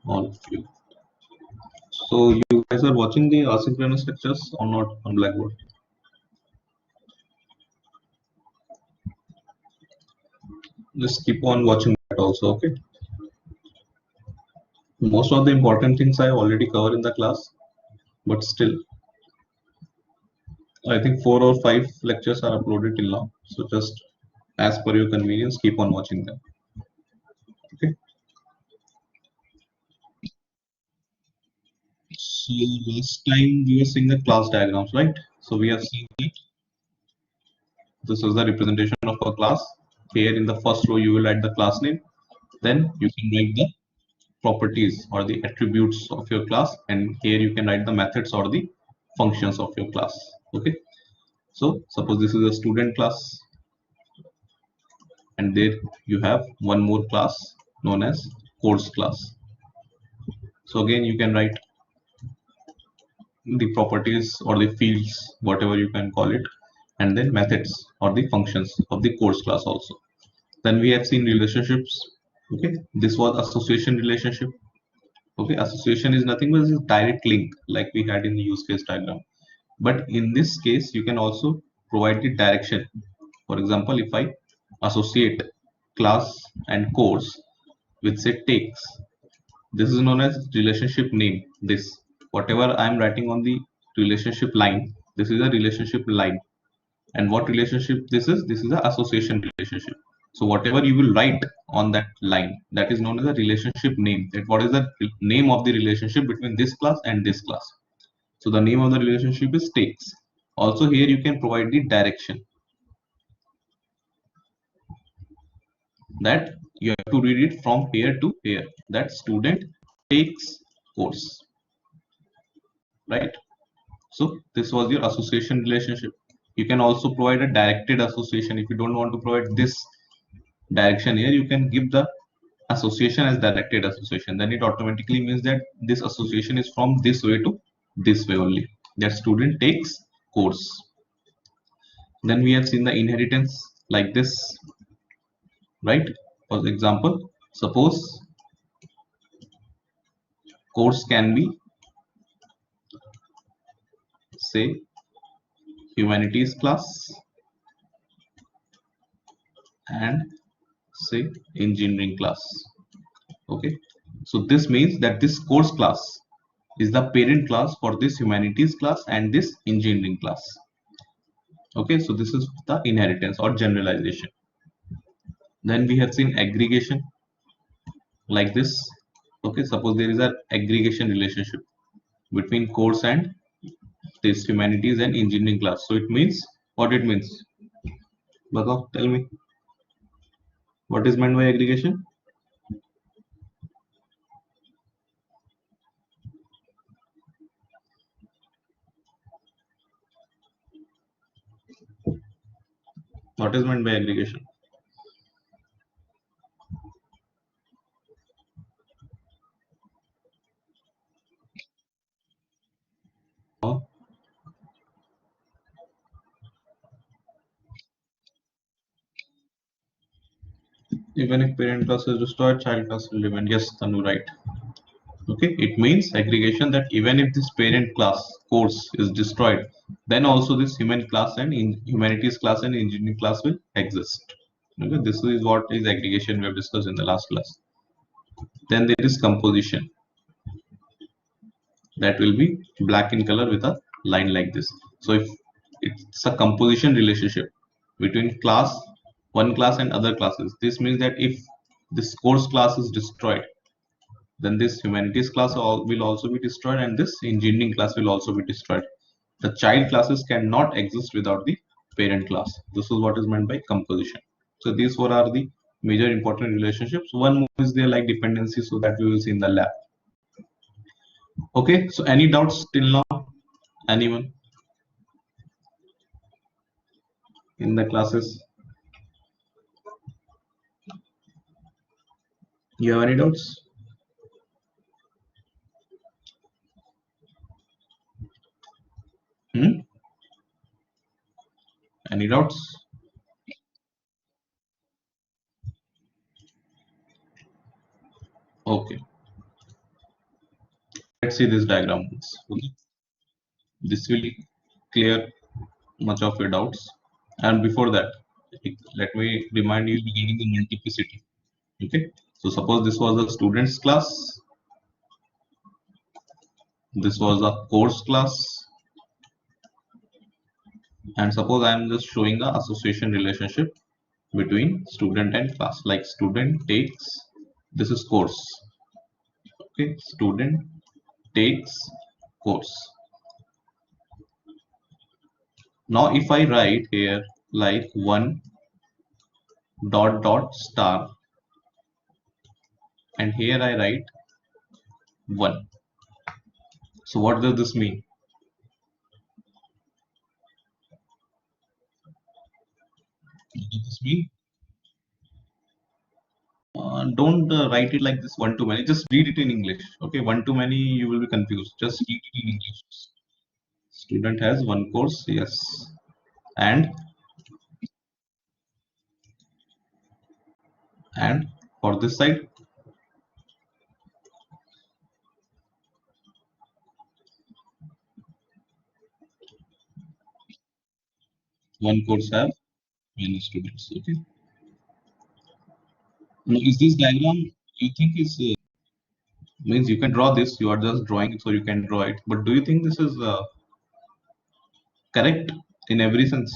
All of you. So you guys are watching the asynchronous lectures or not on Blackboard? Just keep on watching that also, okay? Most of the important things I already cover in the class, but still, I think 4 or 5 lectures are uploaded till now. So just as per your convenience, keep on watching them. Okay. So last time we were seeing the class diagrams, right? So we have seen that this is the representation of a class. Here in the first row, you will write the class name. Then you can write the properties or the attributes of your class, and here you can write the methods or the functions of your class. Okay. So suppose this is a student class, and there you have one more class known as course class. So again, you can write the properties or the fields, whatever you can call it, and then methods or the functions of the course class also. Then we have seen relationships. Okay, this was association relationship. Okay, association is nothing but a direct link like we had in the use case diagram. But in this case, you can also provide the direction. For example, if I associate class and course with say takes, this is known as relationship name. This whatever I am writing on the relationship line, this is a relationship line. And what relationship this is? This is the association relationship. So whatever you will write on that line, that is known as a relationship name. That what is the name of the relationship between this class and this class. So the name of the relationship is takes. Also here you can provide the direction that you have to read it from here to here. That student takes course, right? So this was your association relationship. You can also provide a directed association. If you don't want to provide this direction here, you can give the association as directed association. Then it automatically means that this association is from this way to this way only. That student takes course. Then we have seen the inheritance like this, right? For example, suppose course can be say humanities class and say engineering class. Okay, so this means that this course class is the parent class for this humanities class and this engineering class. Okay, so this is the inheritance or generalization. Then we have seen aggregation like this. Okay, suppose there is an aggregation relationship between course and this humanities and engineering class. So it means what it means. Batao, tell me what is meant by aggregation. What is meant by aggregation? Even if parent class is destroyed, child class will remain. Yes, Tanu, right. Okay, it means aggregation that even if this parent class course is destroyed, then also this human class and in humanities class and engineering class will exist. Okay, this is what is aggregation we have discussed in the last class. Then there is composition. That will be black in color with a line like this. So if it's a composition relationship between one class and other classes, this means that if this course class is destroyed, then this humanities class will also be destroyed and this engineering class will also be destroyed. The child classes cannot exist without the parent class. This is what is meant by composition. So these four are the major important relationships. One more is there like dependency, so that we will see in the lab. Okay, so any doubts till now? Anyone in the classes? You have any doubts? Hmm? Any doubts? Okay. Let's see this diagram. Okay. This will clear much of your doubts. And before that, let me remind you regarding the multiplicity. Okay. So suppose this was a student's class, this was a course class, and suppose I am just showing the association relationship between student and class. Like student takes, this is course. Okay, student takes course. Now if I write here like 1 dot dot star, and here I write 1. So what does this mean? What does this mean? Don't write it like this one to many. Just read it in English. Okay, one to many you will be confused. Just read it in English. Student has one course, yes, and and for this side, one course have many students. Okay. Now, is this diagram you think is means you can draw this? You are just drawing it, so you can draw it. But do you think this is correct in every sense?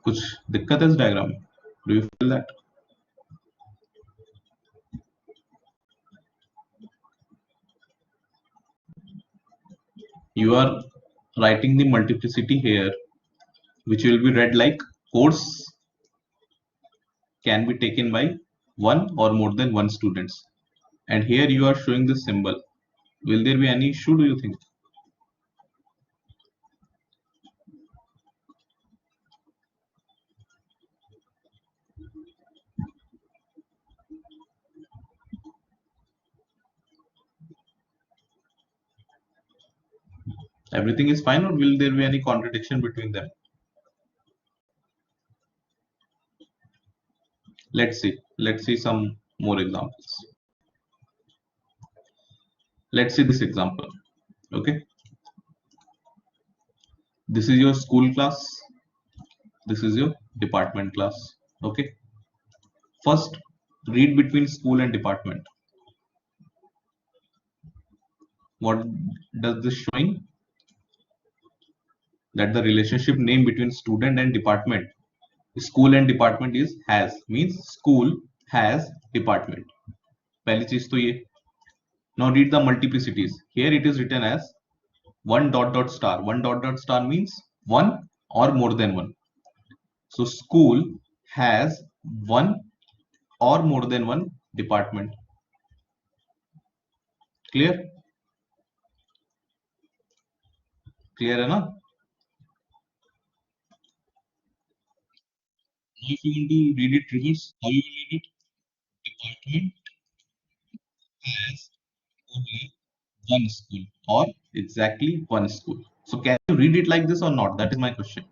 कुछ दिक्कत है इस diagram में? Do you feel that? You are writing the multiplicity here, which will be read like course can be taken by one or more than one students. And here you are showing this symbol. Will there be any issue, do you think? Everything is fine, or will there be any contradiction between them? Let's see. Let's see some more examples. Let's see this example. Okay. This is your school class. This is your department class. Okay. First, read between school and department. What does this showing? That the relationship name between student and department, school and department is has, means school has department. पहली चीज तो ये. Now read the multiplicities. Here it is written as 1 dot dot star. 1 dot dot star means one or more than one. So school has one or more than one department. Clear? Clear है ना? If you want to read it reverse, how you will read it? Department has only one school, or exactly one school. So can you read it like this or not? That is my question.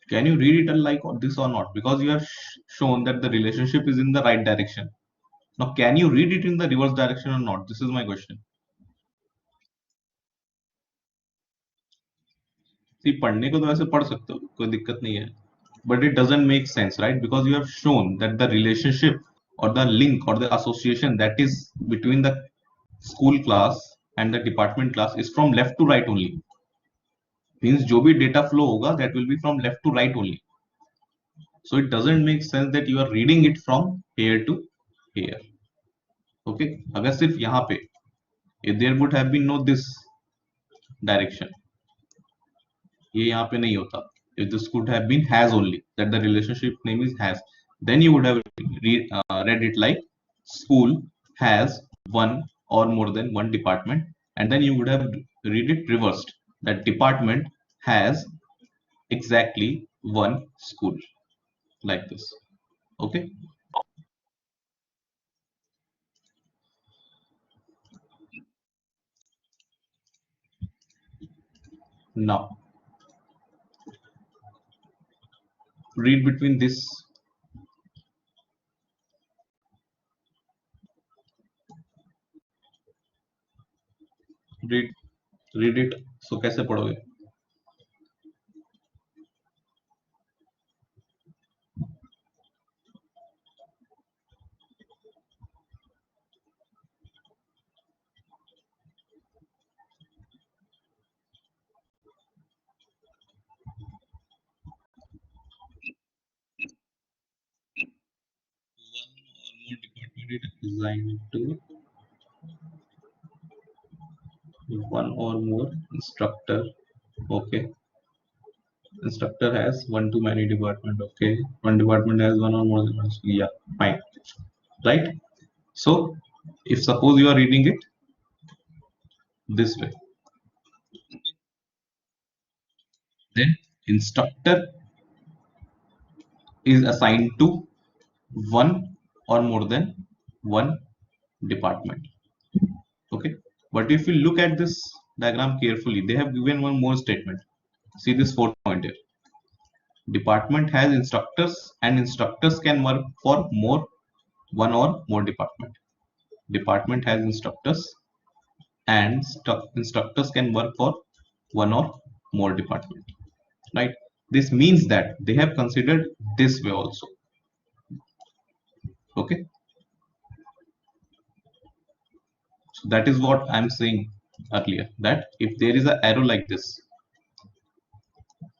Can you read it like this or not? Because you have shown that the relationship is in the right direction. Now, can you read it in the reverse direction or not? This is my question. See, पढ़ने को तो वैसे पढ़ सकते हो, कोई दिक्कत नहीं है. But it doesn't make sense, right? Because you have shown that the relationship or the link or the association that is between the school class and the department class is from left to right only. Means जो भी data flow होगा, that will be from left to right only. So it doesn't make sense that you are reading it from here to here. Okay, अगर सिर्फ यहाँ पे, if there would have been no this direction, ये यहाँ पे नहीं होता. If this could have been has only, that the relationship name is has, then you would have read it like school has one or more than one department, and then you would have read it reversed, that department has exactly one school, like this. Okay. Now read between this. Read read it. So कैसे पढ़ोगे? One or more department is assigned to one or more instructor. Okay. Instructor has one too many department. Okay. One department has one or more than one. Yeah, fine. Right? So if suppose you are reading it this way, then instructor is assigned to one or more than one department. Okay. But if you look at this diagram carefully, they have given one more statement. See this fourth point here. Department has instructors and instructors can work for one or more department. Department has instructors and instructors can work for one or more department. Right? This means that they have considered this way also. Okay. So that is what I'm saying earlier, that if there is an arrow like this,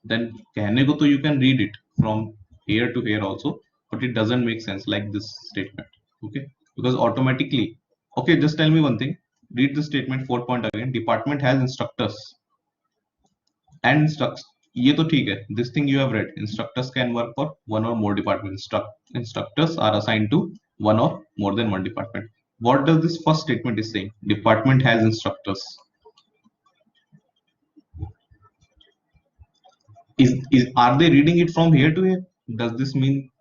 then कहने को तो you can read it from here to here also, but it doesn't make sense like this statement. Okay, because automatically, okay, just tell me one thing, read the statement 4 point again. Department has instructors and instructs, ये तो ठीक है, this thing you have read, instructors can work for one or more departments. Instructors are assigned to one or more than one department. What does this first statement is saying? Department has instructors. Is are they reading it from here to here? Does this mean,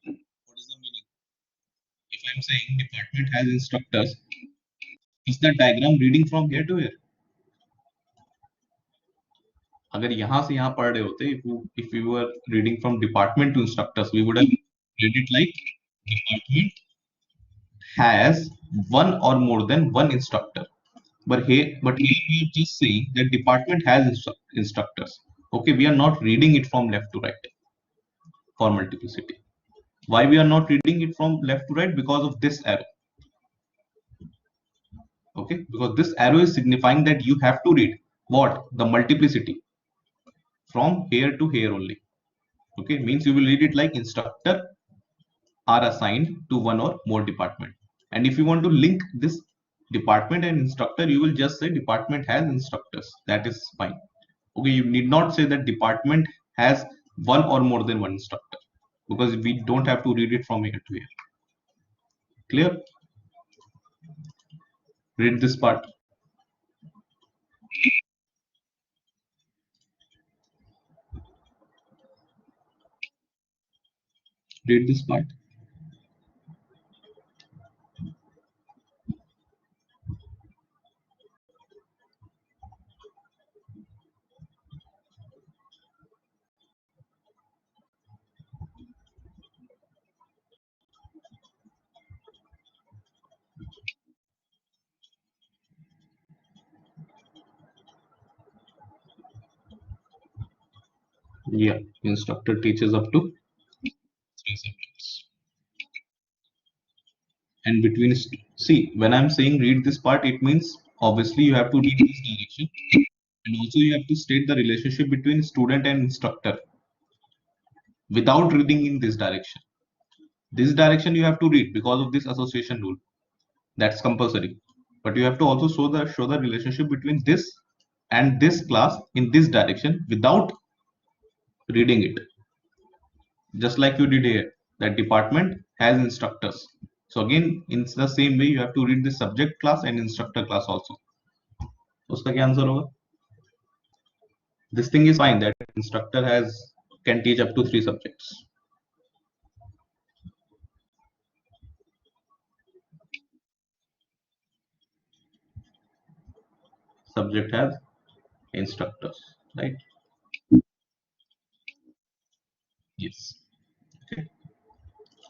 what is the meaning? If I'm saying department has instructors, is the diagram reading from here to here? अगर यहाँ से यहाँ पढ़ रहे होते, if you were reading from department to instructors, we would have read it like department has one or more than one instructor. But here we are just saying that department has instructors. Okay, we are not reading it from left to right for multiplicity. Why we are not reading it from left to right? Because of this arrow. Okay, because this arrow is signifying that you have to read what? The multiplicity from here to here only. Okay, means you will read it like instructor are assigned to one or more department. And if you want to link this department and instructor, you will just say department has instructors. That is fine. Okay, you need not say that department has one or more than one instructor, because we don't have to read it from here to here. Clear? Read this part. Read this part. Yeah, instructor teaches up to 3 subjects. And between, see, when I'm saying read this part, it means obviously you have to read this direction, and also you have to state the relationship between student and instructor without reading in this direction. This direction you have to read because of this association rule. That's compulsory. But you have to also show the relationship between this and this class in this direction without reading it. Just like you did here, that department has instructors. So again, in the same way, you have to read the subject class and instructor class also. उसका क्या answer होगा? This thing is fine that instructor can teach up to 3 subjects. subject has instructors, right? Yes. Okay.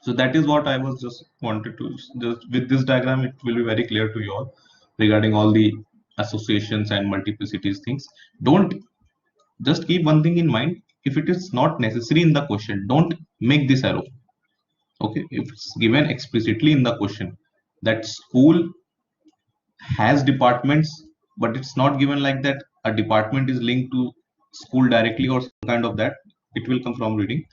So that is what I was just wanted to just with this diagram, it will be very clear to you all regarding all the associations and multiplicities things. Don't just keep one thing in mind. If it is not necessary in the question, don't make this arrow. Okay. If it's given explicitly in the question that school has departments, but it's not given like that a department is linked to school directly or some kind of that, it will come from reading.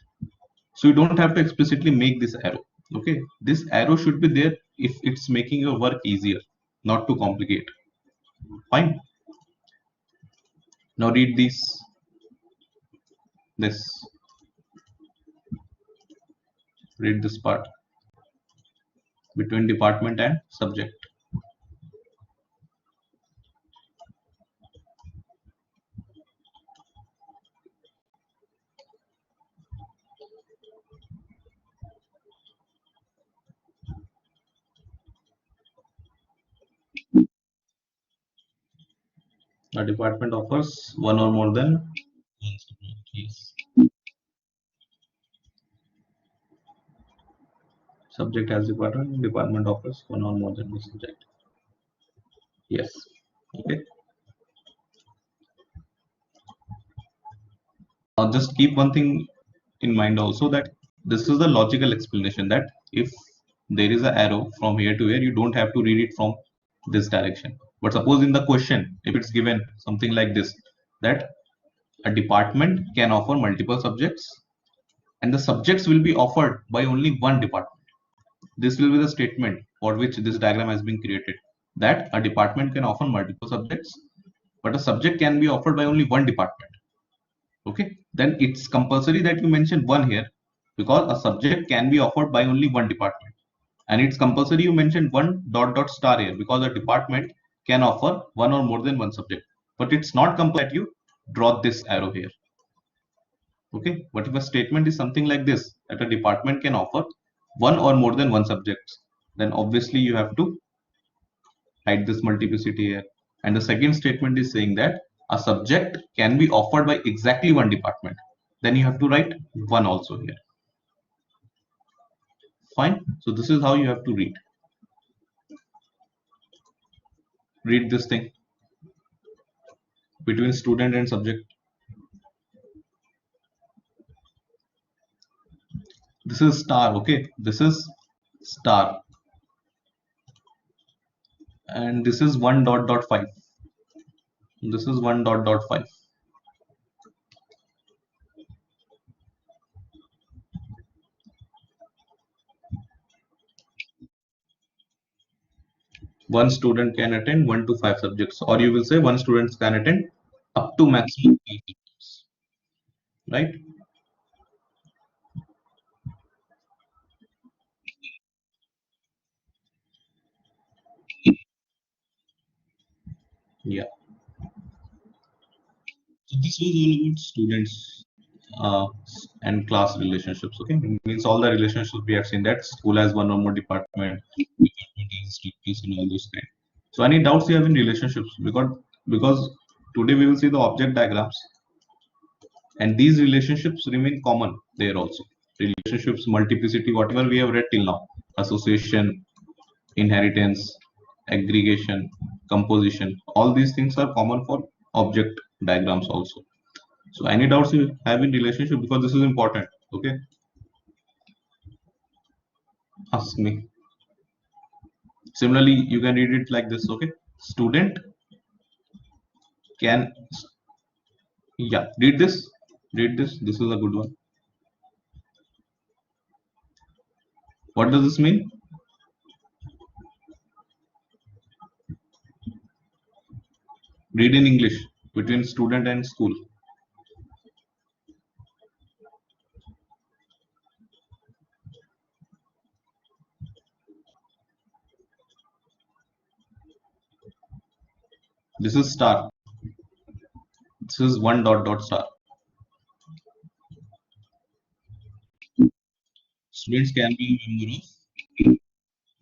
So you don't have to explicitly make this arrow. Okay, this arrow should be there if it's making your work easier, not to complicate. Fine. Now read this read this part between department and subject. A department offers one or more than one subject. Yes. Subject has department. Department offers one or more than one subject. Yes. Okay. Just keep one thing in mind also, that this is the logical explanation, that if there is an arrow from here to here, you don't have to read it from this direction. But suppose in the question, if it's given something like this, that a department can offer multiple subjects and the subjects will be offered by only one department. This will be the statement for which this diagram has been created, that a department can offer multiple subjects, but a subject can be offered by only one department. Okay, then it's compulsory that you mention one here, because a subject can be offered by only one department, and it's compulsory you mention one dot dot star here, because a department can offer one or more than one subject, but it's not compulsory that you draw this arrow here. Okay, but if a statement is something like this, that a department can offer one or more than one subject, then obviously you have to write this multiplicity here. And the second statement is saying that a subject can be offered by exactly one department, then you have to write one also here. Fine. So this is how you have to read this thing between student and subject. This is star. Okay, this is star, and this is 1 dot dot 5. This is 1 dot dot 5. One student can attend 1 to 5 subjects, or you will say one student can attend up to maximum 5 subjects, right? Yeah. So this was all about students uh, and class relationships. Okay, it means all the relationships we have seen, that school has one or more department has instructors and all those kind. So any doubts you have in relationships, because today we will see the object diagrams, and these relationships remain common there also. Relationships, multiplicity, whatever we have read till now, association, inheritance, aggregation, composition, all these things are common for object diagrams also. So any doubts you have in relationship, because this is important. Okay, ask me. Similarly, you can read it like this. Okay, student can, yeah, read this. Read this. This is a good one. What does this mean? Read in English between student and school. This is star. This is 1 dot dot star. Students can be a member of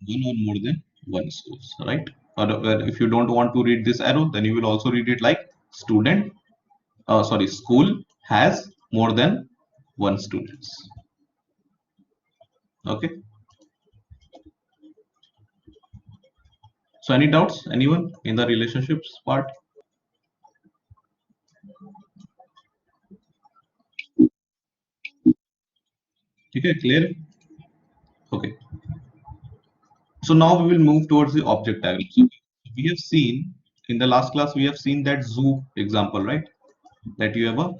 one or more than one schools, right? Or if you don't want to read this arrow, then you will also read it like student, sorry, school has more than one students. Okay. So any doubts, anyone in the relationships part? Okay, clear? Okay. So now we will move towards the object diagram. So we have seen in the last class, we have seen that zoo example, right? That you have a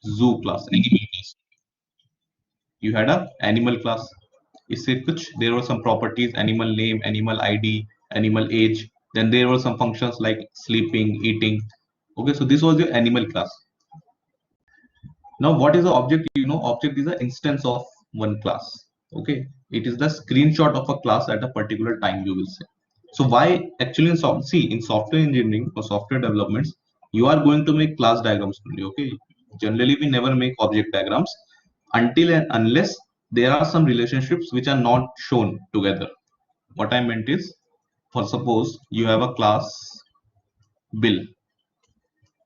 zoo class, animal class. You had a animal class. इससे कुछ there were some properties, animal name, animal ID, animal age. Then there were some functions like sleeping, eating. Okay, so this was your animal class. Now, what is the object? You know, object is an instance of one class. Okay, it is the screenshot of a class at a particular time, you will say. So why actually in software engineering or software developments, you are going to make class diagrams only. Okay, generally we never make object diagrams until and unless there are some relationships which are not shown together. What I meant is, for suppose you have a class bill,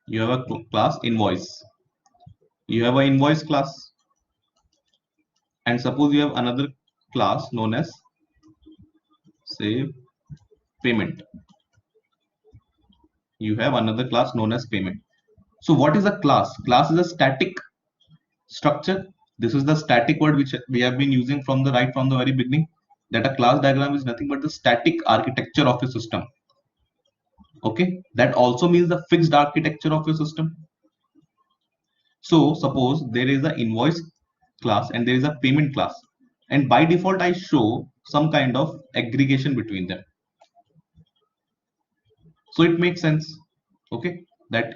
you have a class invoice, you have an invoice class, and suppose you have another class known as, say, payment. You have another class known as payment. So what is a class? Class is a static structure. This is the static word which we have been using from the very beginning, that a class diagram is nothing but the static architecture of a system. Okay, that also means the fixed architecture of your system. So suppose there is an invoice class and there is a payment class, and by default I show some kind of aggregation between them. So it makes sense, okay, that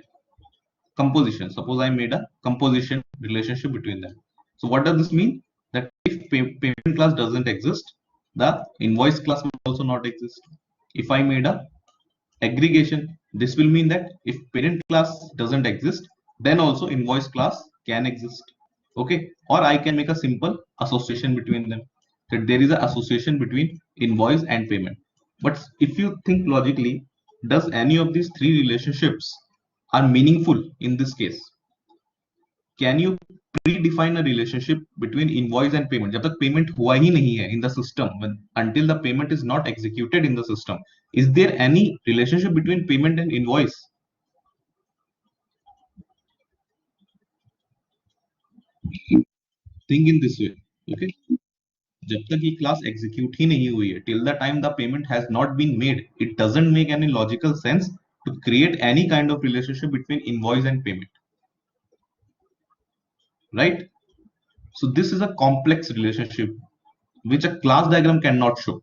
composition, suppose I made a composition relationship between them. So what does this mean? That if payment class doesn't exist, the invoice class will also not exist. If I made a aggregation, this will mean that if parent class doesn't exist, then also invoice class can exist. Okay, or I can make a simple association between them, that there is an association between invoice and payment. But if you think logically, does any of these three relationships are meaningful in this case? Can you predefine a relationship between invoice and payment? जब तक payment हुआ ही नहीं है in the system, until the payment is not executed in the system, is there any relationship between payment and invoice? Think in this way. Okay, जब तक ये class execute ही नहीं हुई है, till the time the payment has not been made, it doesn't make any logical sense to create any kind of relationship between invoice and payment, right? So this is a complex relationship which a class diagram cannot show.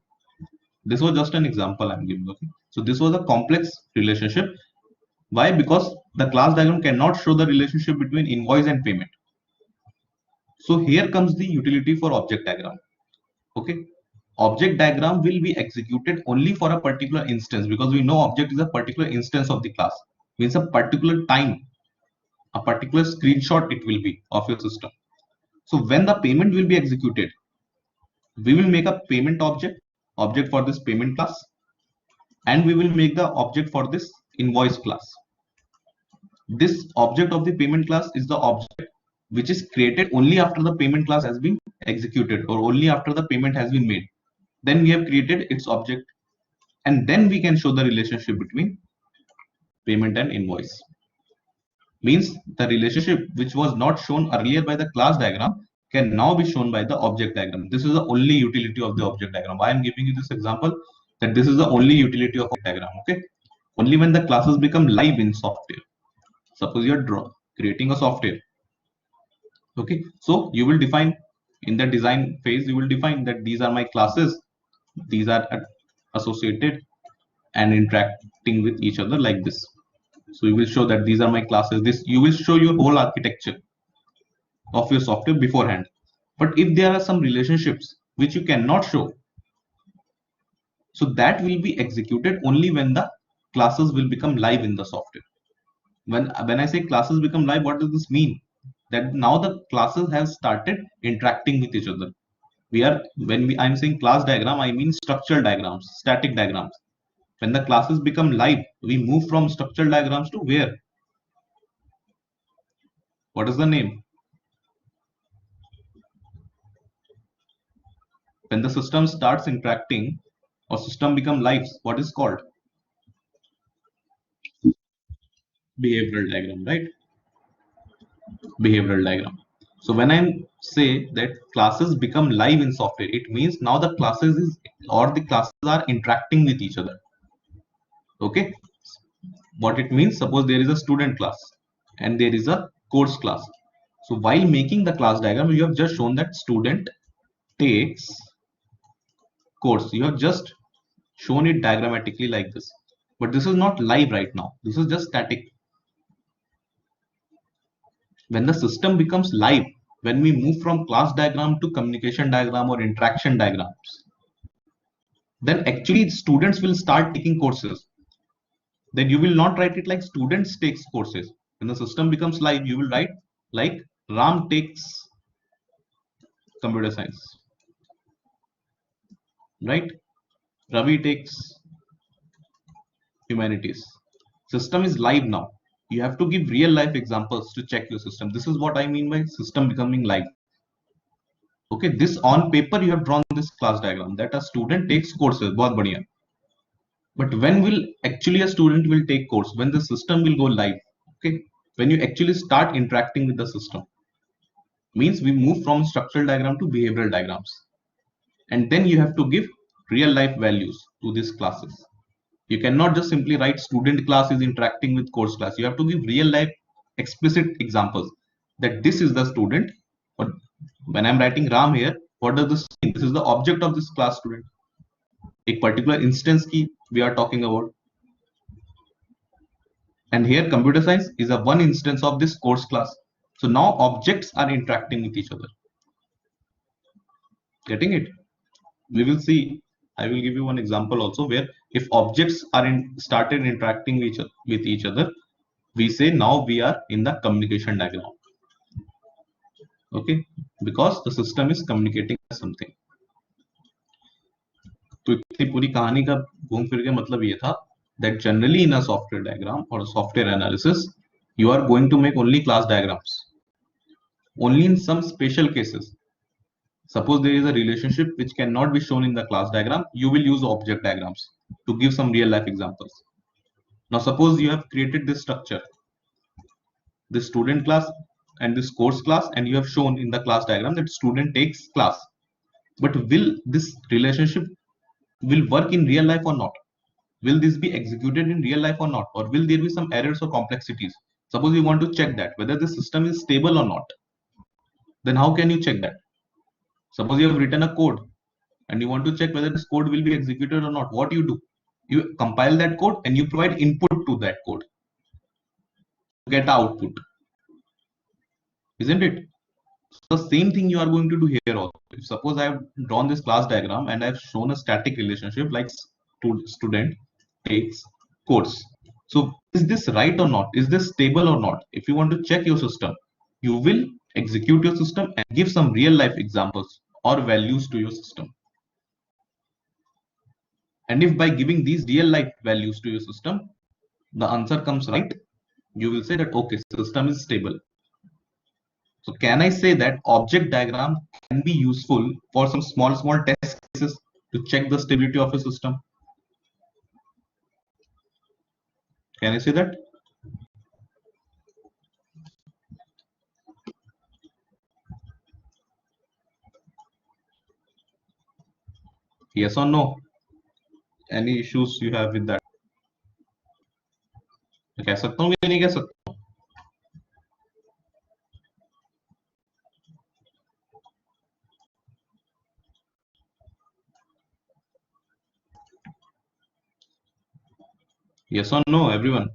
This was just an example I'm giving. Okay, so this was a complex relationship. Why? Because the class diagram cannot show the relationship between invoice and payment. So here comes the utility for object diagram. Okay, object diagram will be executed only for a particular instance, because we know object is a particular instance of the class, means a particular time, a particular screenshot it will be of your system. So when the payment will be executed, we will make a payment object for this payment class, and we will make the object for this invoice class. This object of the payment class is the object which is created only after the payment class has been executed, or only after the payment has been made. Then we have created its object, and then we can show the relationship between payment and invoice. Means the relationship which was not shown earlier by the class diagram can now be shown by the object diagram. This is the only utility of the object diagram. Why I'm giving you this example, that this is the only utility of object diagram. Okay, only when the classes become live in software. Suppose you're creating a software. Okay, so you will define in the design phase, you will define that these are my classes, these are associated and interacting with each other like this. So you will show that these are my classes. This, you will show your whole architecture of your software beforehand. But if there are some relationships which you cannot show, so that will be executed only when the classes will become live in the software. When I say classes become live, what does this mean? That now the classes have started interacting with each other. I'm saying class diagram, I mean structural diagrams, static diagrams. When the classes become live, we move from structural diagrams to where? What is the name? When the system starts interacting or system become live, what is called? Behavioral diagram, right? Behavioral diagram. So when I say that classes become live in software, it means now the classes are interacting with each other. Okay. What it means, suppose there is a student class and there is a course class. So while making the class diagram, you have just shown that student takes course. You have just shown it diagrammatically like this. But this is not live right now. This is just static. When the system becomes live, when we move from class diagram to communication diagram or interaction diagrams, then actually students will start taking courses. Then you will not write it like students takes courses. When the system becomes live, you will write like Ram takes computer science, right? Ravi takes humanities. System is live now. You have to give real life examples to check your system. This is what I mean by system becoming live. Okay, this on paper you have drawn this class diagram that a student takes courses, बहुत बढ़िया. But when will actually a student will take course? When the system will go live. Okay, when you actually start interacting with the system, means we move from structural diagram to behavioral diagrams, and then you have to give real life values to these classes. You cannot just simply write student class is interacting with course class. You have to give real life explicit examples that this is the student. But when I'm writing Ram here, what does this mean? This is the object of this class student. A particular instance key we are talking about. And here computer science is a one instance of this course class. So now objects are interacting with each other. Getting it? We will see. I will give you one example also where if objects are started interacting with each other, we say now we are in the communication diagram. Okay, because the system is communicating something. तो इतनी पूरी कहानी का घूम फिर के मतलब ये था that generally in a software diagram or a software analysis, you are going to make only class diagrams. Only in some special cases. Suppose there is a relationship which cannot be shown in the class diagram, you will use object diagrams to give some real life examples. Now suppose you have created this structure, this student class and this course class, and you have shown in the class diagram that student takes class. But will this relationship will work in real life or not? Will this be executed in real life or not? Or will there be some errors or complexities? Suppose you want to check that whether the system is stable or not. Then how can you check that? Suppose you have written a code and you want to check whether this code will be executed or not. What you do? You compile that code and you provide input to that code. Get output. Isn't it? So the same thing you are going to do here also. If suppose I have drawn this class diagram and I have shown a static relationship like student takes course. So is this right or not? Is this stable or not? If you want to check your system, you will execute your system and give some real life examples or values to your system. And if by giving these real life values to your system, the answer comes right, you will say that okay, system is stable. So can I say that object diagram can be useful for some small test cases to check the stability of a system? Can I say that? Yes or no? Any issues you have with that? कह सकता हूँ या नहीं कह सकता? Yes or no, everyone?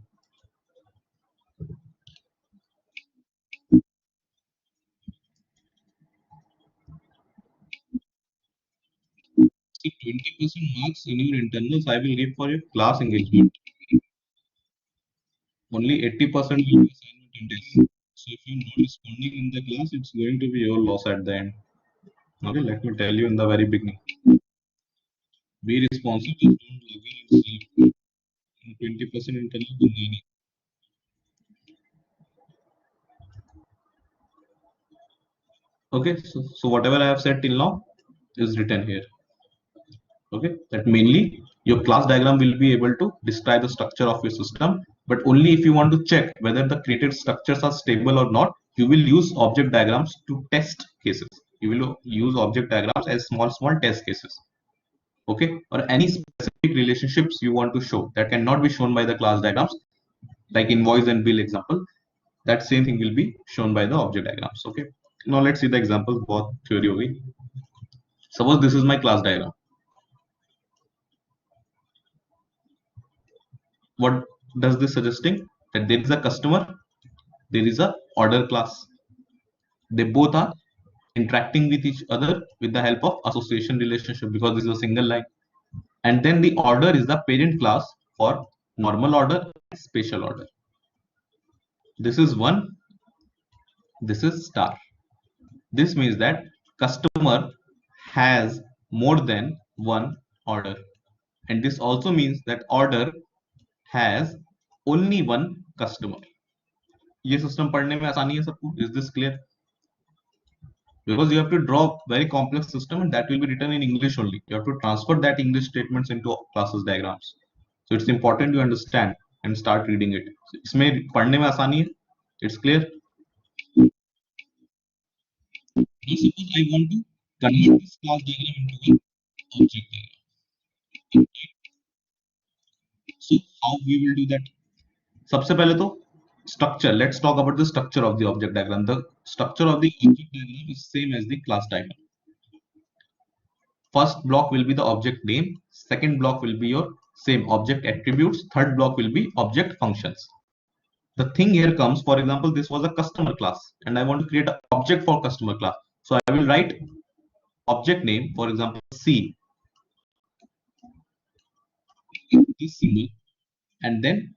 See, 20% marks in your internals I will give for your class engagement. Only 80% will be assignment and tests. So if you're not responding in the class, it's going to be your loss at the end. Okay, let me tell you in the very beginning. Be responsible, don't log in and sleep. 20% internet. Okay, so whatever I have said till now is written here. Okay, that mainly your class diagram will be able to describe the structure of your system, but only if you want to check whether the created structures are stable or not, you will use object diagrams to test cases. You will use object diagrams as small test cases. Okay, or any specific relationships you want to show that cannot be shown by the class diagrams, like invoice and bill example, that same thing will be shown by the object diagrams. Okay, now let's see the examples. Both theory hogi. Suppose this is my class diagram. What does this suggesting? That there is a customer, there is a order class. They both are interacting with each other with the help of association relationship, because this is a single line. And then the order is the parent class for normal order and special order. This is one, this is star. This means that customer has more than one order. And this also means that order has only one customer. ये system पढ़ने में आसानी है सबको. Is this clear? Because you have to draw very complex system and that will be written in English only. You have to transfer that English statements into classes diagrams. So it's important you understand and start reading it. इसमें पढ़ने में आसानी है. It's clear. Now suppose I want to convert this class diagram into an object diagram. So how we will do that? सबसे पहले तो structure. Let's talk about the structure of the object diagram. The structure of the object diagram is same as the class diagram. First block will be the object name. Second block will be your same object attributes. Third block will be object functions. The thing here comes, for example, this was a customer class and I want to create an object for customer class. So I will write object name, for example, C, this symbol, and then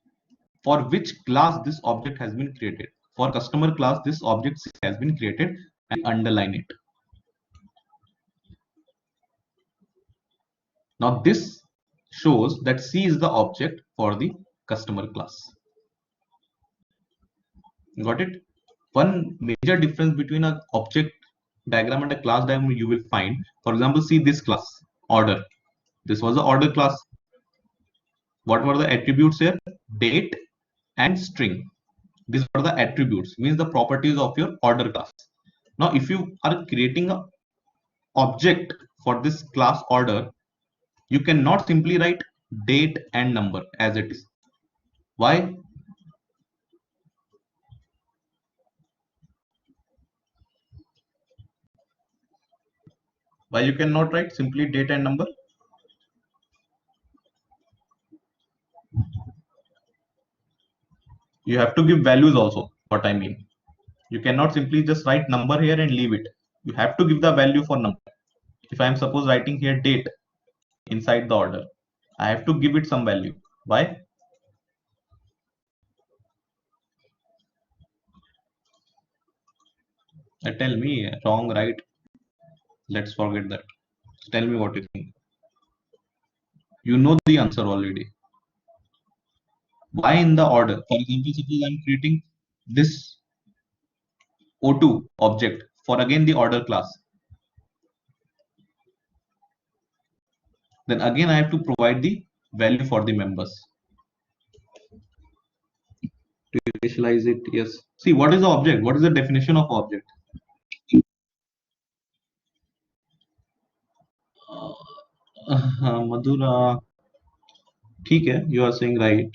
for which class this object has been created. For customer class, this object has been created, and underline it. Now this shows that C is the object for the customer class. Got it? One major difference between an object diagram and a class diagram you will find, for example, see this class, order. This was the order class. What were the attributes here? Date and string. These are the attributes, means the properties of your order class. Now if you are creating an object for this class order, you cannot simply write date and number as it is. Why? Why you cannot write simply date and number? You have to give values also. What I mean, you cannot simply just write number here and leave it. You have to give the value for number. If I am suppose writing here date inside the order, I have to give it some value. Why? Tell me, wrong, right? Let's forget that. Tell me what you think. You know the answer already. Why in the order? For example, suppose I'm creating this O2 object for again the order class. Then again I have to provide the value for the members. To initialize it, yes. See, what is the object? What is the definition of object? Madhura, ठीक है, you are saying right.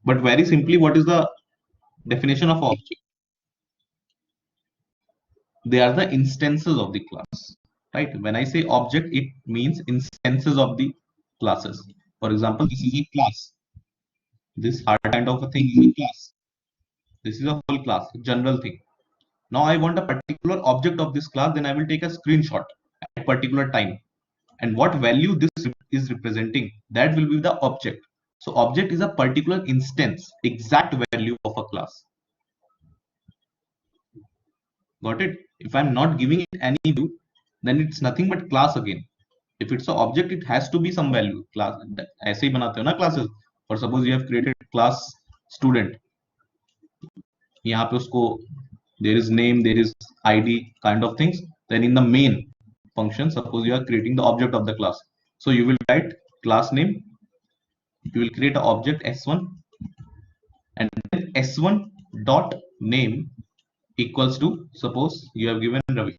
But very simply, what is the definition of object? They are the instances of the class, right? When I say object, it means instances of the classes. For example, this is a class. This hard kind of a thing is a class. This is a whole class, general thing. Now I want a particular object of this class, then I will take a screenshot at a particular time. And what value this is representing, that will be the object. So object is a particular instance, exact value of a class. Got it? If I'm not giving it any value, then it's nothing but class again. If it's an object, it has to be some value. Class ऐसे ही बनाते हो ना classes. For suppose you have created class student, यहाँ पे उसको there is name, there is ID kind of things. Then in the main function, suppose you are creating the object of the class, so you will write class name. You will create an object s1, and then s1 dot name equals to, suppose you have given Ravi.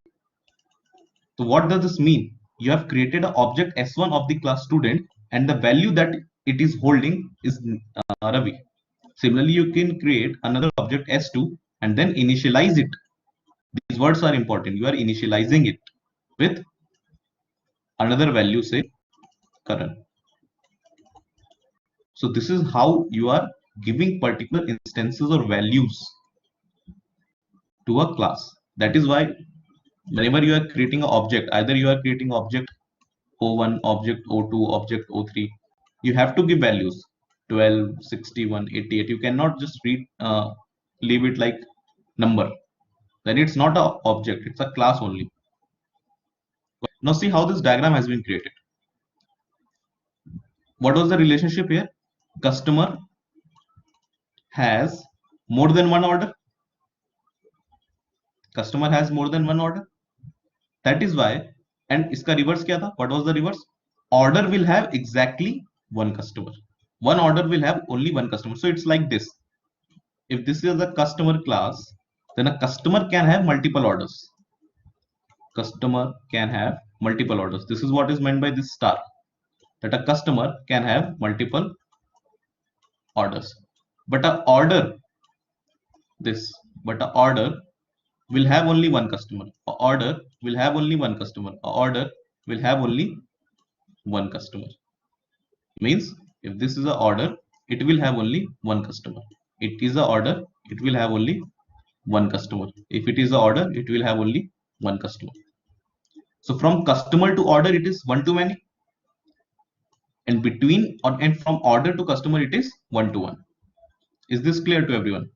So what does this mean? You have created an object s1 of the class student, and the value that it is holding is Ravi. Similarly, you can create another object s2 and then initialize it. These words are important. You are initializing it with another value, say Karan. So this is how you are giving particular instances or values to a class. That is why whenever you are creating an object, either you are creating object o1, object o2, object o3, you have to give values 12, 61, 88. You cannot just leave it like number. Then it's not an object, it's a class only. Now see how this diagram has been created. What was the relationship here? Customer has more than one order. Customer has more than one order. That is why, and iska reverse kya tha? What was the reverse? Order will have exactly one customer. One order will have only one customer. So it's like this. If this is a customer class, then a customer can have multiple orders. Customer can have multiple orders. This is what is meant by this star, that a customer can have multiple orders. But a order, but a order will have only one customer. A order will have only one customer. A order will have only one customer. Means if this is a order, it will have only one customer. It is a order, it will have only one customer. If it is a order, it will have only one customer. So from customer to order, it is one to many, and between and from order to customer, it is one to one. Is this clear to everyone?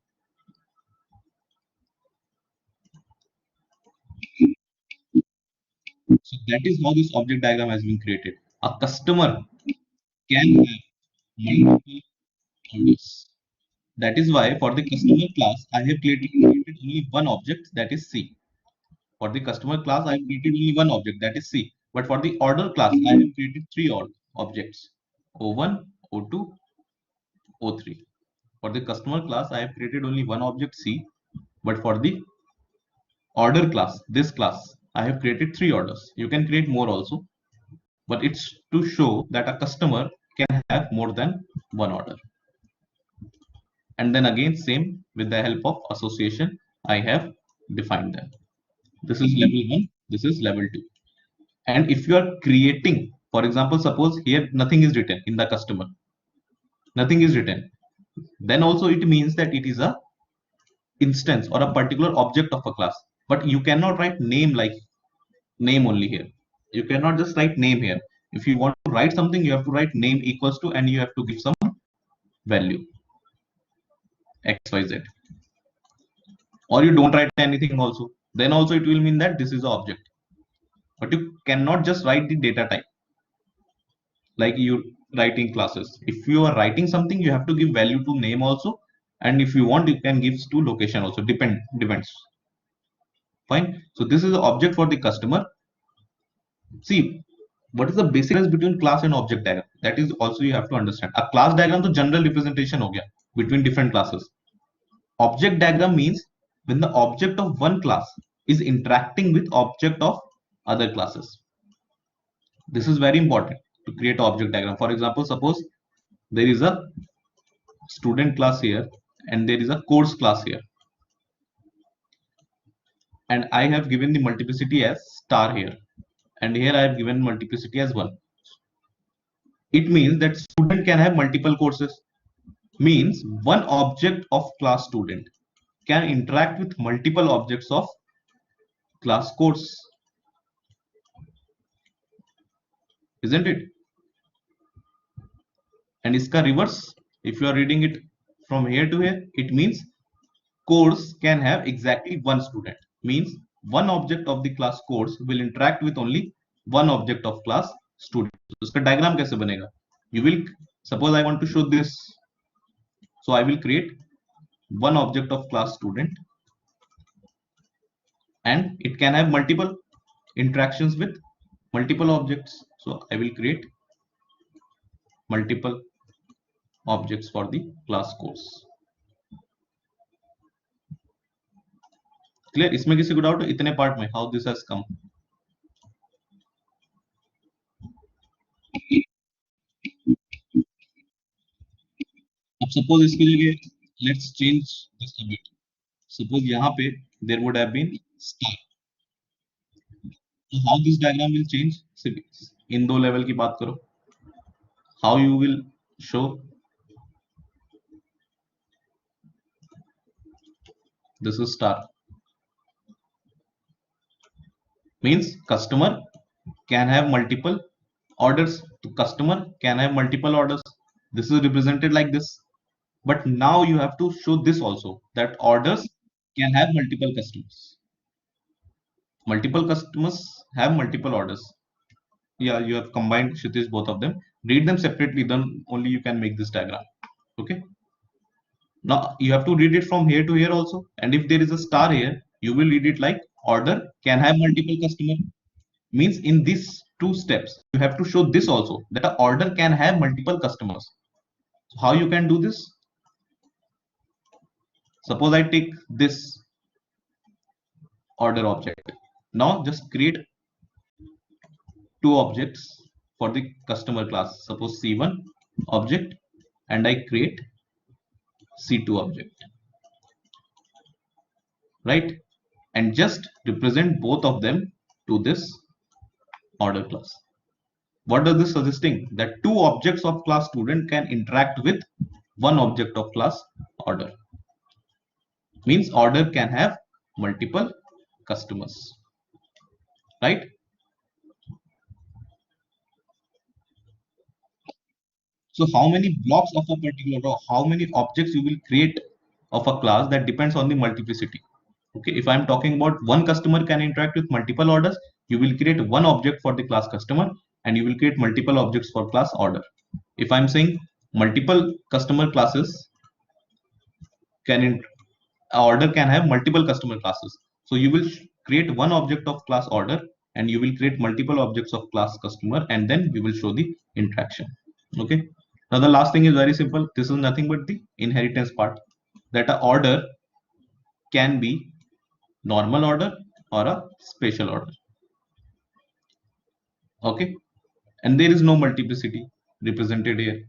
So that is how this object diagram has been created. A customer can have multiple orders. That is why for the customer class, I have created only one object, that is C. For the customer class, I have created only one object, that is C. But for the order class, I have created three objects, O1, O2, O3. For the customer class, I have created only one object C. But for the order class, this class, I have created three orders. You can create more also, but it's to show that a customer can have more than one order. And then again, same with the help of association, I have defined them. This is level 1, this is level 2. And if you are creating, for example, suppose here nothing is written in the customer, nothing is written, then also it means that it is a instance or a particular object of a class. But you cannot write name like name only here. You cannot just write name here. If you want to write something, you have to write name equals to, and you have to give some value xyz, or you don't write anything also, then also it will mean that this is the object. But you cannot just write the data type like you writing classes. If you are writing something, you have to give value to name also, and if you want, you can give to location also. Depends. Fine. So this is the object for the customer. See, what is the basic difference between class and object diagram? That is also you have to understand. A class diagram to general representation ho gaya between different classes. Object diagram means when the object of one class is interacting with object of other classes. This is very important to create object diagram. For example, suppose there is a student class here and there is a course class here, and I have given the multiplicity as star here, and here I have given multiplicity as 1. It means that student can have multiple courses. Means one object of class student can interact with multiple objects of class course, isn't it? And iska reverse, if you are reading it from here to here, it means course can have exactly one student. Means one object of the class course will interact with only one object of class student. तो इसका diagram कैसे बनेगा? You will, suppose I want to show this, so I will create one object of class student, and it can have multiple interactions with multiple objects. So I will create multiple objects for the class course. Clear? इसमें किसी को doubt है इतने part में how this has come? अब suppose इसके लिए let's change this a bit. Suppose यहाँ पे there would have been star. So how this diagram will change? इन दो लेवल की बात करो. How you will show? This is star. Means customer can have multiple orders. The customer can have multiple orders. This is represented like this. But now you have to show this also, that orders can have multiple customers. Multiple customers have multiple orders. Yeah, you have combined, Kshitish, both of them. Read them separately, then only you can make this diagram. Okay. Now you have to read it from here to here also. And if there is a star here, you will read it like order can have multiple customers. Means in these two steps, you have to show this also, that a order can have multiple customers. So how you can do this? Suppose I take this order object. Now just create two objects for the customer class. Suppose C1 object, and I create C2 object. Right? And just represent both of them to this order class. What does this suggesting? That two objects of class student can interact with one object of class order. Means order can have multiple customers. Right? So how many blocks of a particular row, how many objects you will create of a class, that depends on the multiplicity. Okay, if I'm talking about one customer can interact with multiple orders, you will create one object for the class customer, and you will create multiple objects for class order. If I'm saying multiple customer classes order can have multiple customer classes, so you will create one object of class order, and you will create multiple objects of class customer, and then we will show the interaction. Okay. Now the last thing is very simple. This is nothing but the inheritance part, that a order can be normal order or a special order. Okay. And there is no multiplicity represented here.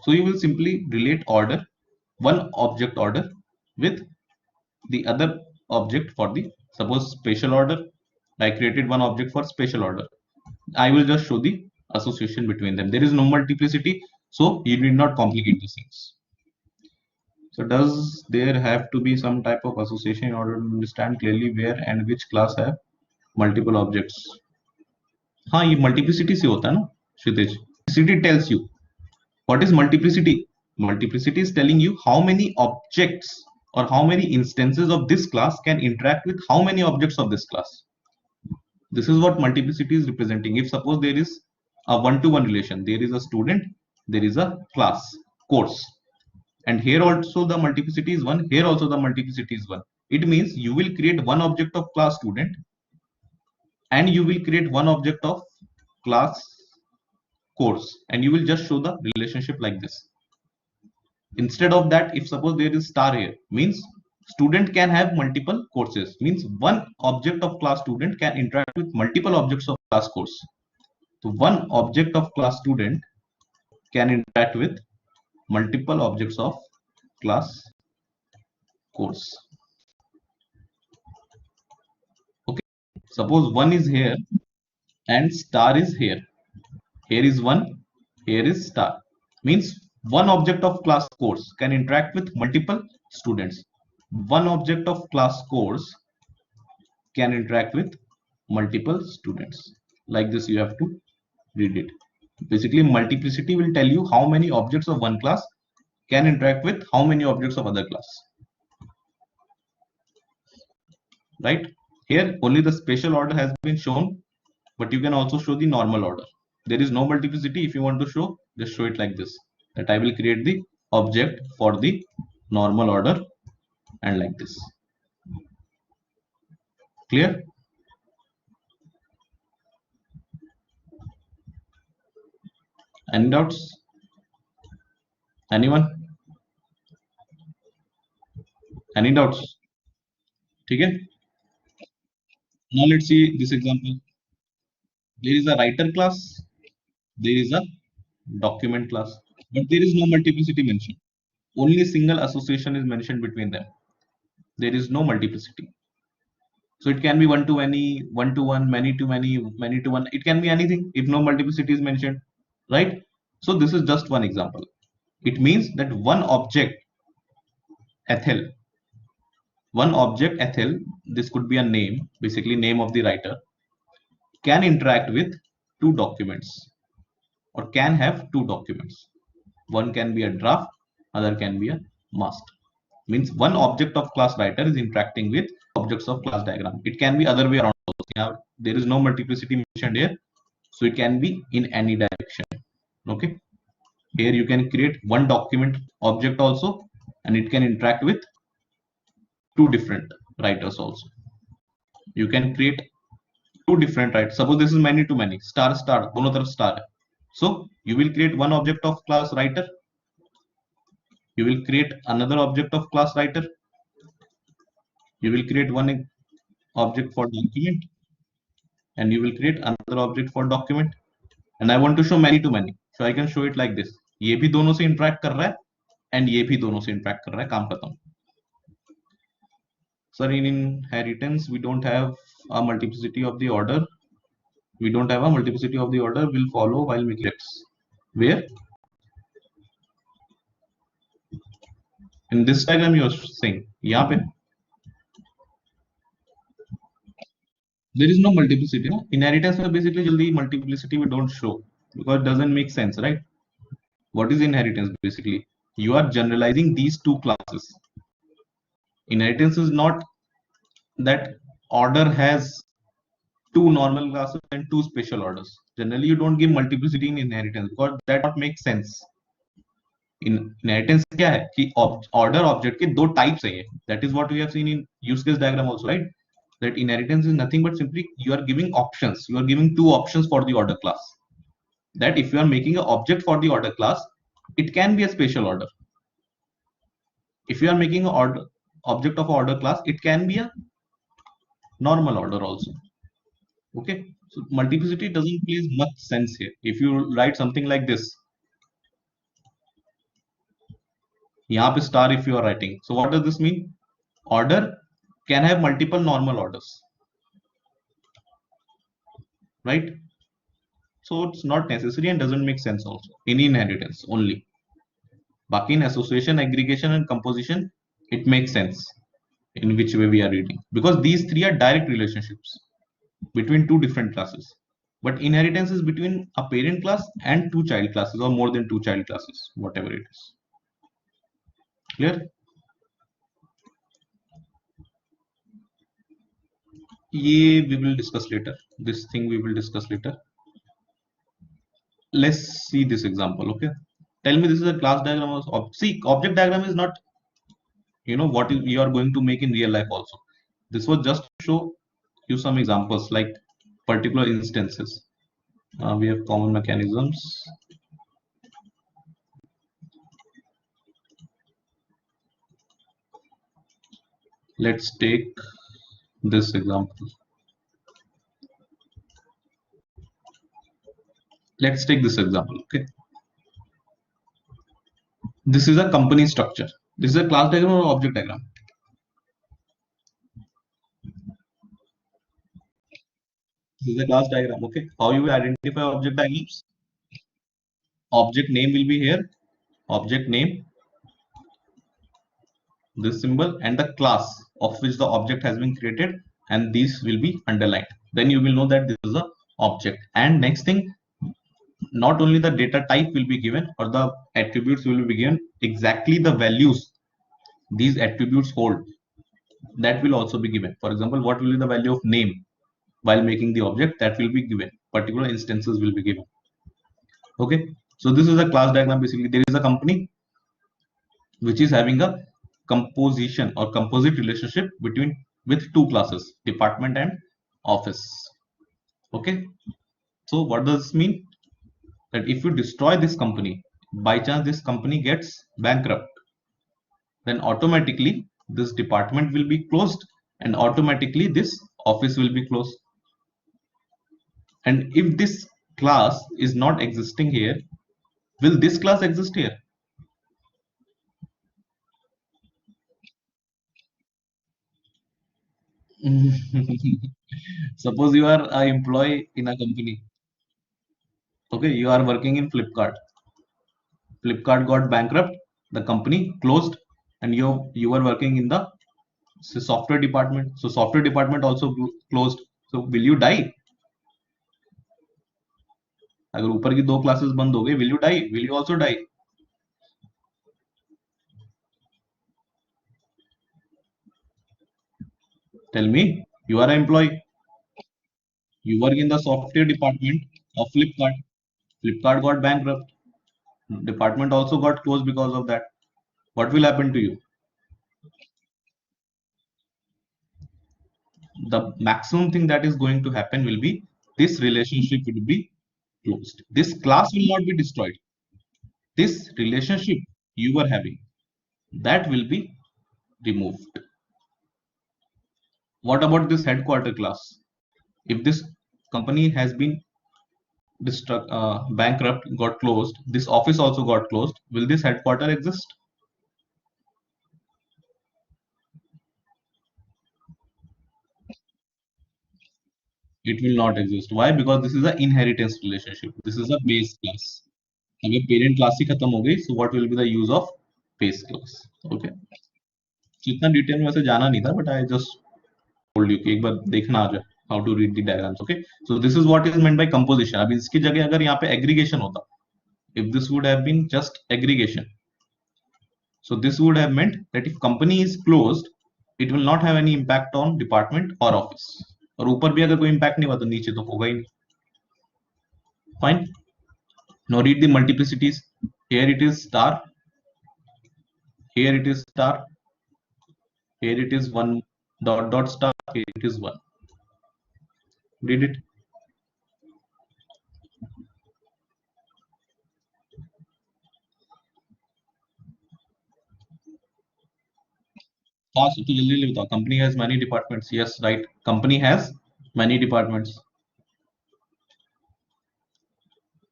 So you will simply relate order, one object order, with the other object for the, suppose, special order. I created one object for special order. I will just show the association between them. There is no multiplicity, so you need not complicate these things. So does there have to be some type of association in order to understand clearly where and which class have multiple objects? हाँ, ये multiplicity से होता है ना, Kshitij. Multiplicity tells you what is multiplicity. Multiplicity is telling you how many objects or how many instances of this class can interact with how many objects of this class. This is what multiplicity is representing. If suppose there is a one-to-one relation, there is a student, there is a class course, and here also the multiplicity is 1, here also the multiplicity is 1. It means you will create one object of class student, and you will create one object of class course, and you will just show the relationship like this. Instead of that, if suppose there is star here, means student can have multiple courses, means one object of class student can interact with multiple objects of class course. So one object of class student can interact with multiple objects of class course. Okay, suppose one is here and star is here. Here is one, here is star. Means one object of class course can interact with multiple students. One object of class course can interact with multiple students. Like this, you have to read it. Basically, multiplicity will tell you how many objects of one class can interact with how many objects of other class. Right? Here only the special order has been shown, but you can also show the normal order. There is no multiplicity. If you want to show, just show it like this, that I will create the object for the normal order and like this. Clear? Any doubts? Anyone? Any doubts? Okay. Now let's see this example. There is a writer class, there is a document class, but there is no multiplicity mentioned. Only single association is mentioned between them. There is no multiplicity. So it can be one to many, one to one, many to many, many to one. It can be anything if no multiplicity is mentioned, right? So this is just one example. It means that one object Ethel, this could be a name, basically name of the writer, can interact with two documents or can have two documents. One can be a draft, other can be a master. Means one object of class writer is interacting with objects of class diagram. It can be other way around also. Yeah, there is no multiplicity mentioned here, so it can be in any direction. Okay, here you can create one document object also, and it can interact with two different writers also. You can create two different writers. Suppose this is many to many, star star, दोनों तरफ star है. So you will create one object of class writer. You will create another object of class writer. You will create one object for document, and you will create another object for document. And I want to show many to many, so I can show it like this. ये भी दोनों से interact कर रहा है, and ये भी दोनों से interact कर रहा है. काम खत्म. Sir, in inheritance we don't have a multiplicity of the order. We don't have a multiplicity of the order will follow while making X. Where? In this diagram you are saying, यहाँ पे there is no multiplicity. No? Inheritance में basically जल्दी multiplicity we don't show because it doesn't make sense, right? What is inheritance basically? You are generalizing these two classes. Inheritance is not that order has two normal classes and two special orders. Generally, you don't give multiplicity in inheritance because that not makes sense. Inheritance क्या है कि order object के दो types है ये. That is what we have seen in use case diagram also, right? That inheritance is nothing but simply you are giving options. You are giving two options for the order class. That if you are making an object for the order class, it can be a special order. If you are making an object of order class, it can be a normal order also. Okay, so multiplicity doesn't make much sense here. If you write something like this, यहाँ पे star if you are writing. So what does this mean? Order can have multiple normal orders, right? So it's not necessary and doesn't make sense also in inheritance only. Back in association, aggregation, and composition, it makes sense in which way we are reading because these three are direct relationships between two different classes. But inheritance is between a parent class and two child classes or more than two child classes, whatever it is. Clear? Yeah, we will discuss later. This thing we will discuss later. Let's see this example. Okay, tell me this is a class diagram of see object diagram is not what you are going to make in real life also. This was just to show you some examples like particular instances. We have common mechanisms. Let's take this example. Let's take this example. Okay, this is a company structure. This is a class diagram or object diagram? This is a class diagram. Okay, how you will identify object diagrams? Object name will be here. Object name, this symbol, and the class of which the object has been created, and these will be underlined. Then you will know that this is a object. And next thing, not only the data type will be given or the attributes will be given, exactly the values these attributes hold. that will also be given. For example, what will be the value of name while making the object, that will be given. Particular instances will be given. Okay, so this is a class diagram. Basically, there is a company which is having a composition or composite relationship between with two classes, department and office. Okay, so what does this mean? That if you destroy this company, by chance this company gets bankrupt, then automatically this department will be closed and automatically this office will be closed. And if this class is not existing here, will this class exist here? Suppose you are an employee in a company. Okay, you are working in Flipkart. Flipkart got bankrupt, the company closed, and you were working in the software department. So software department also closed. So will you die? अगर ऊपर की दो classes बंद हो गई, will you die? Will you also die? Tell me. You are an employee. You work in the software department of Flipkart. Flipkart got bankrupt. Department also got closed because of that. What will happen to you? The maximum thing that is going to happen will be this relationship will be closed. This class will not be destroyed. This relationship you were having, that will be removed. What about this headquarter class? If this company has been bankrupt, got closed, this office also got closed, will this headquarter exist? It will not exist. Why? Because this is an inheritance relationship. This is a base class. अगर parent class ही खत्म हो गई, so what will be the use of base class? Okay. इतना detail में वैसे जाना नहीं था, but I just told you कि एक बार देखना आ जाए how to read the diagrams. Okay. So this is what is meant by composition. अब इसकी जगह अगर यहाँ पे aggregation होता, if this would have been just aggregation, so this would have meant that if company is closed, it will not have any impact on department or office. और ऊपर भी अगर कोई impact नहीं हुआ तो नीचे तो होगा ही नहीं. Fine. Now read the multiplicities. Here it is star. Here it is star. Here it is one dot dot star. Here it is one. Read it. Fast to जल्दी जल्दी बताओ. Company has many departments. Yes, right. Company has many departments,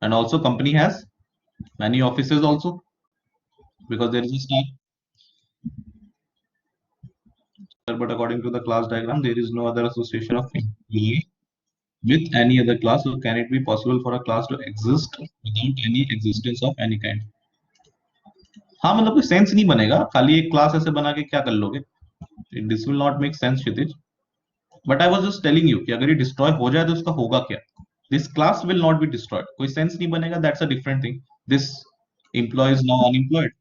and also company has many offices also because there is a star. But according to the class diagram, there is no other association of employee with any other class. So can it be possible for a class to exist without any existence of any kind? हाँ मतलब कोई sense नहीं बनेगा, खाली एक class ऐसे बना के क्या कर लोगे? This will not make sense Kshitij. But I was just telling you कि अगर ये डिस्ट्रॉय हो जाए तो उसका होगा क्या? This class will not be destroyed. कोई सेंस नहीं बनेगा. That's a different thing. This employ is now unemployed.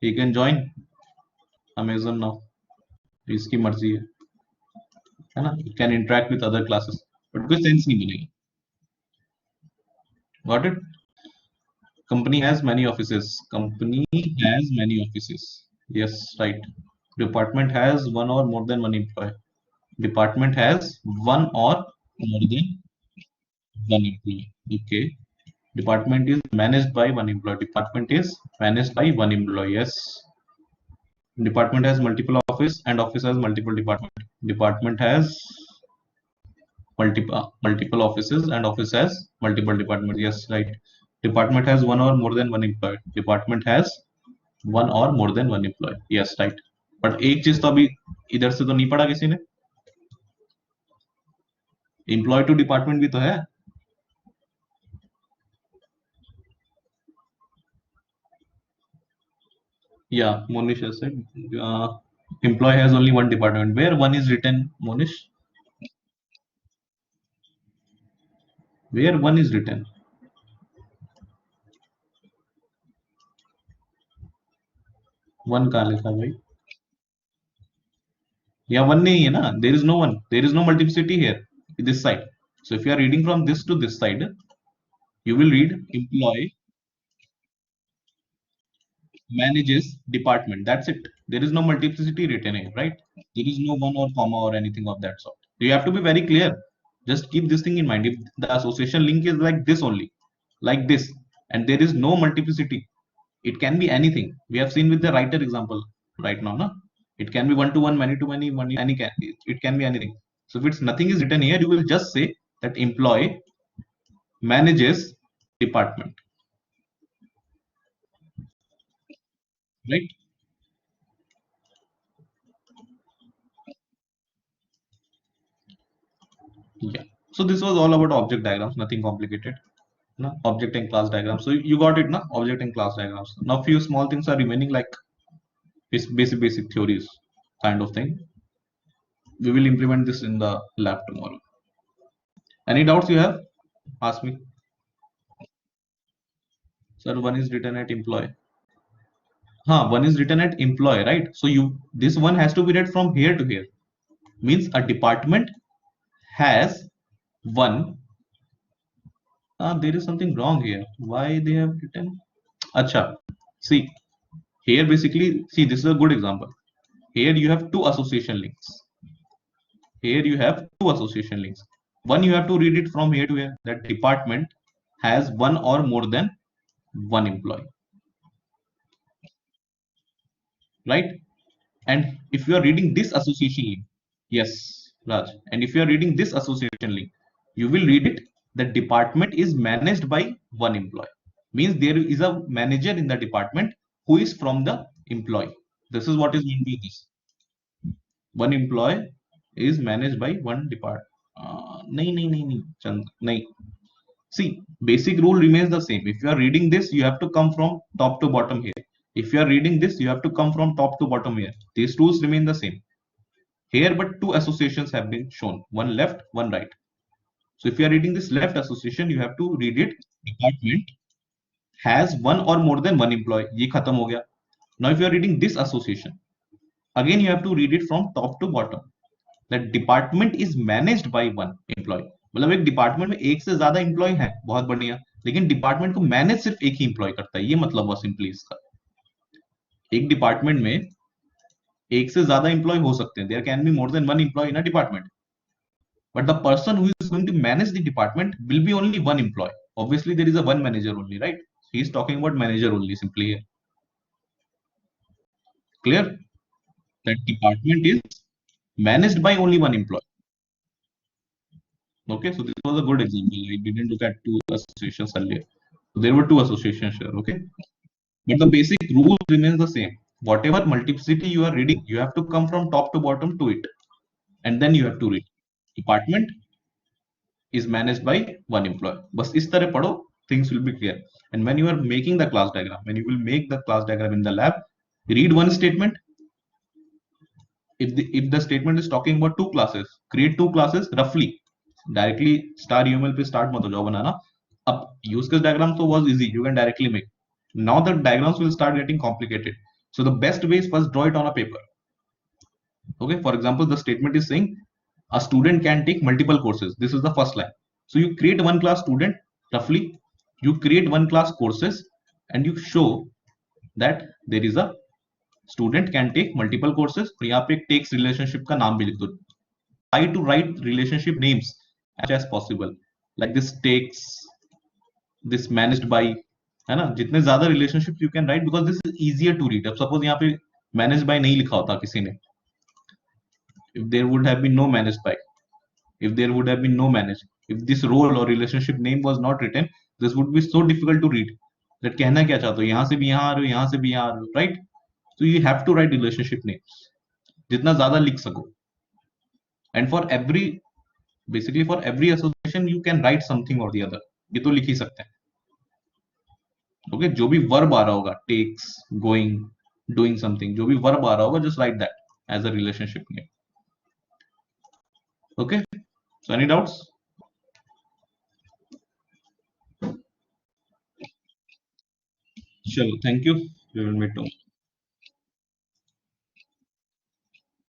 He can join Amazon now. इसकी मर्जी है ना. It can interact with other classes, but कोई सेंस नहीं बनेगा. Got it? Company has many offices. Company has many offices. Yes, right. Department has one or more than one employee. Department has one or more than one employee. Okay. Department is managed by one employee. Department is managed by one employee. Yes. Department has multiple office and office has multiple department. Department has multiple offices and office has multiple departments. Yes, right. Department has one or more than one employee. Department has one or more than one employee. Yes, right. But एक चीज तो अभी इधर से तो नहीं पढ़ा किसी ने. एम्प्लॉय टू डिपार्टमेंट भी तो है. या मोनिश ऐसे employee has only one department. Where one is written, Monish? Where one is written? One कहाँ लिखा भाई? Yeah, one nahi hai na. There is no one. There is no multiplicity here. This side. So if you are reading from this to this side, you will read employee manages department. That's it. There is no multiplicity written here, right? There is no one or comma or anything of that sort. You have to be very clear. Just keep this thing in mind. If the association link is like this only, like this, and there is no multiplicity, it can be anything. We have seen with the writer example right now, no? It can be one to one, many to many, any can it can be anything. So if it's nothing is written here, you will just say that employee manages department, right? Yeah. So this was all about object diagrams, nothing complicated. No? Object and class diagrams. So you got it, na? Object and class diagrams. Now few small things are remaining like basic theories kind of thing. We will implement this in the lab tomorrow. Any doubts you have? Ask me. Sir, one is written at employee. One is written at employee, right? So you this one has to be read from here to here. Means a department has one. There is something wrong here. Why they have written? Acha. See, here basically, see, this is a good example. Here you have two association links. Here you have two association links. One, you have to read it from here to here. That department has one or more than one employee, right? And if you are reading this association link, yes, Raj, and if you are reading this association link, you will read it. The department is managed by one employee. Means there is a manager in the department who is from the employee. This is what is meant by this. One employee is managed by one department. Nahi, nahi, nahi, nahi, Chand, nahi. See, basic rule remains the same. If you are reading this, you have to come from top to bottom here. If you are reading this, you have to come from top to bottom here. These rules remain the same. Here, but two associations have been shown. One left, one right. So if you are reading this left association, you have to read it. Department has one or more than one employee. Ye khatam ho gaya. Now, if you are reading this association, again you have to read it from top to bottom. That department is managed by one employee. मतलब एक department में एक से ज्यादा employ है, बहुत बढ़िया, लेकिन डिपार्टमेंट को मैनेज सिर्फ एक ही एम्प्लॉय करता है, ये मतलब हुआ सिंपली इसका. एक डिपार्टमेंट में एक से ज्यादा एम्प्लॉय हो सकते हैं, there can be more than one employ in a department, but the person who is going to manage the department will be only one employee. Obviously there is a one manager only, right? He is talking about manager only simply here. Clear? That department is managed by only one employee. Okay, so this was a good example. I didn't look at two associations earlier. So there were two associations here. Okay, but the basic rule remains the same. Whatever multiplicity you are reading, you have to come from top to bottom to it, and then you have to read. Department is managed by one employee. बस इस तरह पढ़ो, things will be clear. And when you are making the class diagram, when you will make the class diagram in the lab, read one statement. If the statement is talking about two classes, create two classes roughly. Directly star UML पे start मत हो जाओ बनाना. अब use case diagram तो was easy, you can directly make. Now the diagrams will start getting complicated. So the best way is first draw it on a paper. Okay, for example, the statement is saying a student can take multiple courses. This is the first line. So you create one class student roughly, you create one class courses, and you show that there is a student can take multiple courses. और यहाँ पे takes relationship का नाम भी लिख दो. Try to write relationship names as much as possible. Like this takes, this managed by, है ना? जितने ज्यादा relationships you can write, because this is easier to read. अब suppose यहाँ पे managed by नहीं लिखा होता किसी ने, if there would have been no managed by, if there would have been no managed, if this role or relationship name was not written, this would be so difficult to read. That कहना क्या चाहते हो, यहाँ से भी यहाँ आ रहे हो, यहाँ से भी यहाँ आ रहे हो, right? So you have to write relationship names जितना ज्यादा लिख सको. And for every, basically for every association you can write something or the other. ये तो लिख ही सकते हैं. Okay, जो भी verb आ रहा होगा, takes, going, doing something, जो भी verb आ रहा होगा, just write that as a relationship name. Okay, so any doubts? Sure, thank you. We will meet tomorrow.